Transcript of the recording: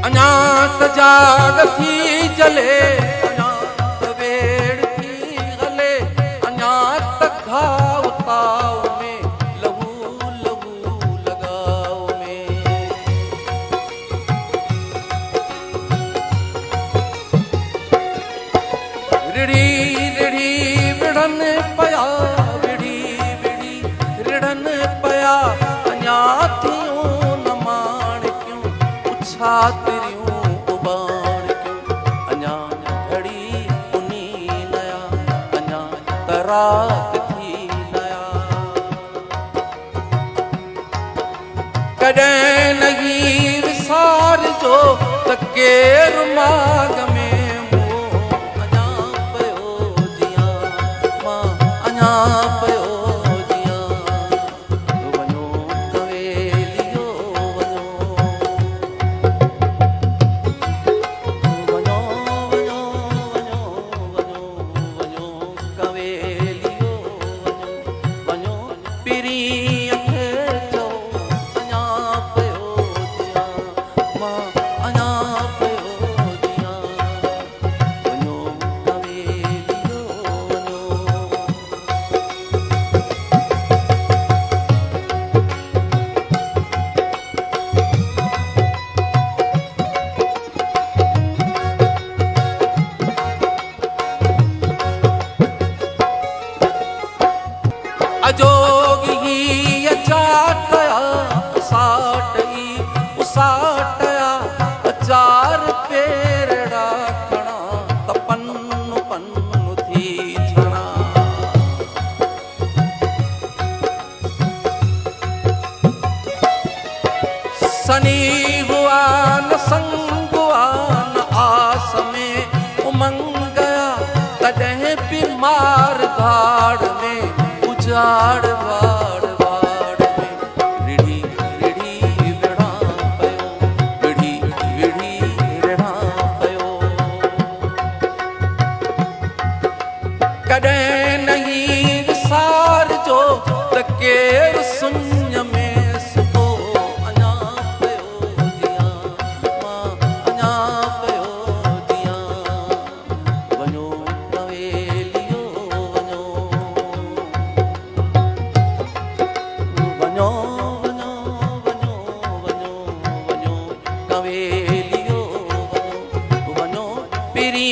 अञा त जाग थी जले, अञा त वेड़ थी हले, अञा त घाव ताव में लहू लहू लगाव में। रिड़ी रिड़ी विढ़न पया, विड़ी विड़ी रिढ़न पया, अञा थियूं न माणिक्यूं पुछा तिरियूं उबाण क्यों। अञा घड़ी उनी नया, अञा त रात थी नया। कॾहिं न ही विसार जो त केरु माग में मूं अञा पियो जियां, मां अञा पियो जियां। वञो कवेलियो वञो, वञो वञो वञो वञो वञो कवेलियो वञो, वञो पीरीअ खे चओ अञा पियो जियां, मां अञा पियो जियां। वञो कवेलियो वञो। अजोगी ही अचाटया उसाटई उसाटया, अचार पेरड़ा खणा त पन्नु पन्नु थी छणा। सनी हुआ न संग हुआ न आस में उमंग गया, तॾहिं बि मार धाड़ में उजाड़ वाड़ वाड़ में। रिड़ी रिड़ी विढ़ा पयो, विढ़ी विढ़ी रिढ़ा पयो। कॾहिं नहीं विसार जो त केरु सुञ में सुबो अञा पियो जियां, मां अञा पियो जियां। वञो कवेलियो वञो, वञो वञो वञो वञो वञो कवेलियो वञो, वञो पीरी